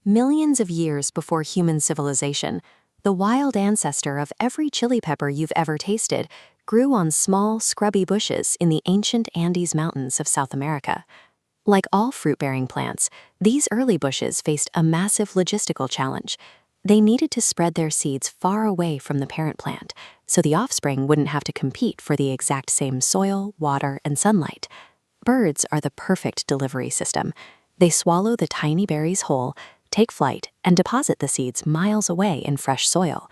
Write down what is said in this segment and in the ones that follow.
Millions of years before human civilization, the wild ancestor of every chili pepper you've ever tasted grew on small, scrubby bushes in the ancient Andes Mountains of South America. Like all fruit-bearing plants, these early bushes faced a massive logistical challenge. They needed to spread their seeds far away from the parent plant, so the offspring wouldn't have to compete for the exact same soil, water, and sunlight. Birds are the perfect delivery system. They swallow the tiny berries whole, take flight, and deposit the seeds miles away in fresh soil.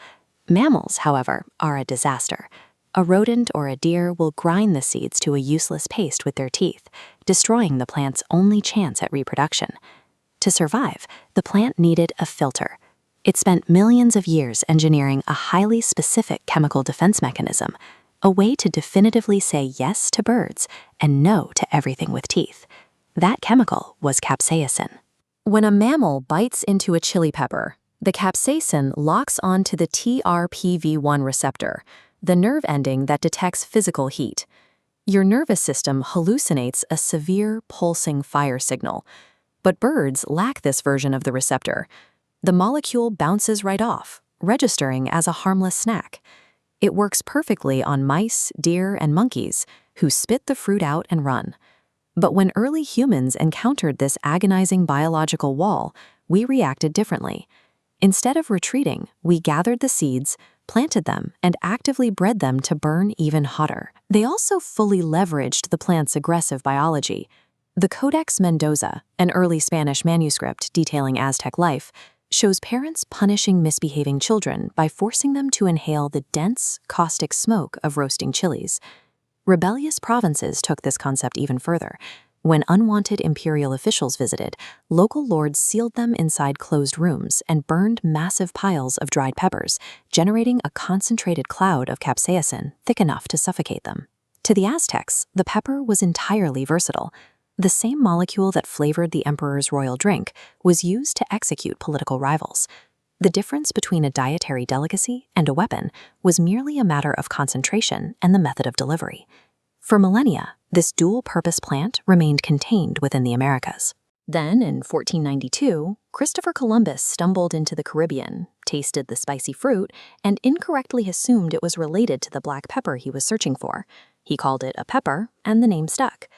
Mammals, however, are a disaster. A rodent or a deer will grind the seeds to a useless paste with their teeth, destroying the plant's only chance at reproduction. To survive, the plant needed a filter. It spent millions of years engineering a highly specific chemical defense mechanism, a way to definitively say yes to birds and no to everything with teeth. That chemical was capsaicin. When a mammal bites into a chili pepper, the capsaicin locks onto the TRPV1 receptor, the nerve ending that detects physical heat. Your nervous system hallucinates a severe pulsing fire signal, but birds lack this version of the receptor. The molecule bounces right off, registering as a harmless snack. It works perfectly on mice, deer, and monkeys, who spit the fruit out and run. But when early humans encountered this agonizing biological wall, we reacted differently. Instead of retreating, we gathered the seeds, planted them, and actively bred them to burn even hotter. They also fully leveraged the plant's aggressive biology. The Codex Mendoza, an early Spanish manuscript detailing Aztec life, shows parents punishing misbehaving children by forcing them to inhale the dense, caustic smoke of roasting chilies. Rebellious provinces took this concept even further. When unwanted imperial officials visited, local lords sealed them inside closed rooms and burned massive piles of dried peppers, generating a concentrated cloud of capsaicin thick enough to suffocate them. To the Aztecs, the pepper was entirely versatile. The same molecule that flavored the emperor's royal drink was used to execute political rivals. The difference between a dietary delicacy and a weapon was merely a matter of concentration and the method of delivery. For millennia, this dual-purpose plant remained contained within the Americas. Then, in 1492, Christopher Columbus stumbled into the Caribbean, tasted the spicy fruit, and incorrectly assumed it was related to the black pepper he was searching for. He called it a pepper, and the name stuck.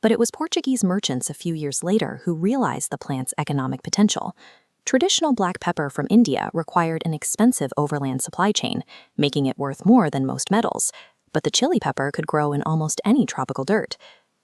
But it was Portuguese merchants a few years later who realized the plant's economic potential. Traditional black pepper from India required an expensive overland supply chain, making it worth more than most metals. But the chili pepper could grow in almost any tropical dirt.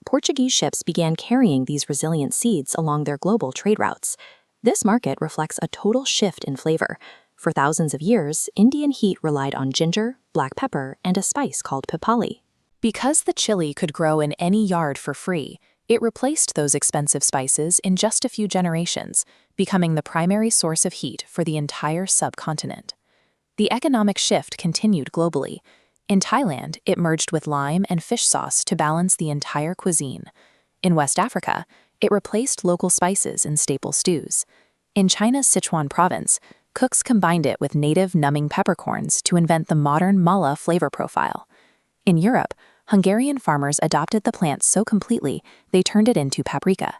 Portuguese ships began carrying these resilient seeds along their global trade routes. This market reflects a total shift in flavor. For thousands of years, Indian heat relied on ginger, black pepper, and a spice called pipali. Because the chili could grow in any yard for free, it replaced those expensive spices in just a few generations, becoming the primary source of heat for the entire subcontinent. The economic shift continued globally. In Thailand, it merged with lime and fish sauce to balance the entire cuisine. In West Africa, it replaced local spices in staple stews. In China's Sichuan province, cooks combined it with native numbing peppercorns to invent the modern mala flavor profile. In Europe, Hungarian farmers adopted the plant so completely they turned it into paprika.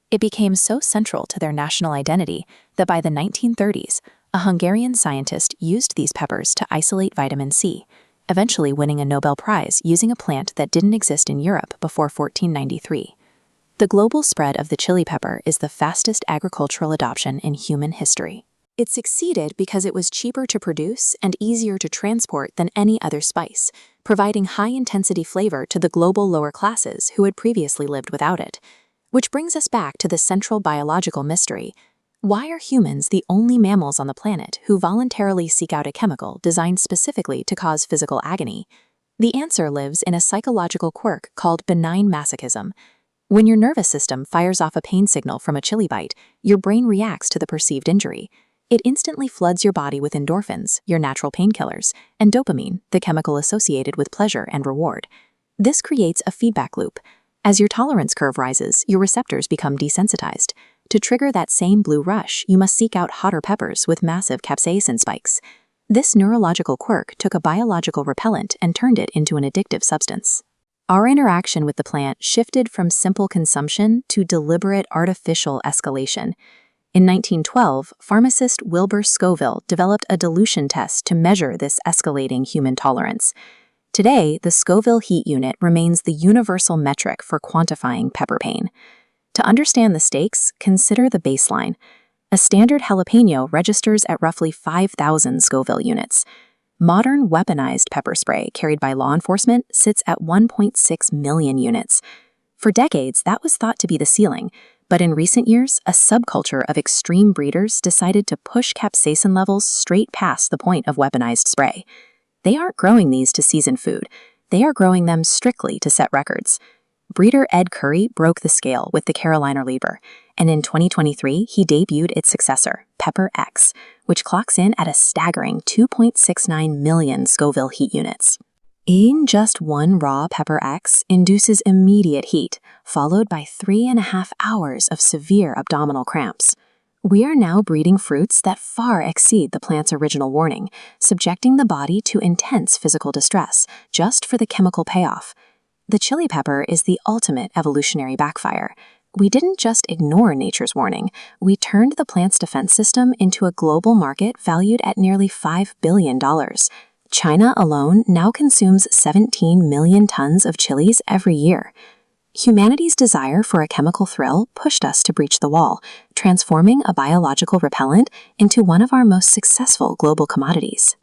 It became so central to their national identity that by the 1930s, a Hungarian scientist used these peppers to isolate vitamin C, eventually winning a Nobel Prize using a plant that didn't exist in Europe before 1493. The global spread of the chili pepper is the fastest agricultural adoption in human history. It succeeded because it was cheaper to produce and easier to transport than any other spice, providing high-intensity flavor to the global lower classes who had previously lived without it. Which brings us back to the central biological mystery. Why are humans the only mammals on the planet who voluntarily seek out a chemical designed specifically to cause physical agony? The answer lives in a psychological quirk called benign masochism. When your nervous system fires off a pain signal from a chili bite, your brain reacts to the perceived injury. It instantly floods your body with endorphins, your natural painkillers, and dopamine, the chemical associated with pleasure and reward. This creates a feedback loop. As your tolerance curve rises, your receptors become desensitized. To trigger that same blue rush, you must seek out hotter peppers with massive capsaicin spikes. This neurological quirk took a biological repellent and turned it into an addictive substance. Our interaction with the plant shifted from simple consumption to deliberate artificial escalation. In 1912, pharmacist Wilbur Scoville developed a dilution test to measure this escalating human tolerance. Today, the Scoville heat unit remains the universal metric for quantifying pepper pain. To understand the stakes, consider the baseline. A standard jalapeno registers at roughly 5,000 Scoville units. Modern weaponized pepper spray carried by law enforcement sits at 1.6 million units. For decades, that was thought to be the ceiling, but in recent years, a subculture of extreme breeders decided to push capsaicin levels straight past the point of weaponized spray. They aren't growing these to season food. They are growing them strictly to set records. Breeder Ed Curry broke the scale with the Carolina Reaper, and in 2023, he debuted its successor, Pepper X, which clocks in at a staggering 2.69 million Scoville heat units. Eating just one raw Pepper X induces immediate heat, followed by 3.5 hours of severe abdominal cramps. We are now breeding fruits that far exceed the plant's original warning, subjecting the body to intense physical distress just for the chemical payoff. The chili pepper is the ultimate evolutionary backfire. We didn't just ignore nature's warning, we turned the plant's defense system into a global market valued at nearly $5 billion. China alone now consumes 17 million tons of chilies every year. Humanity's desire for a chemical thrill pushed us to breach the wall, transforming a biological repellent into one of our most successful global commodities.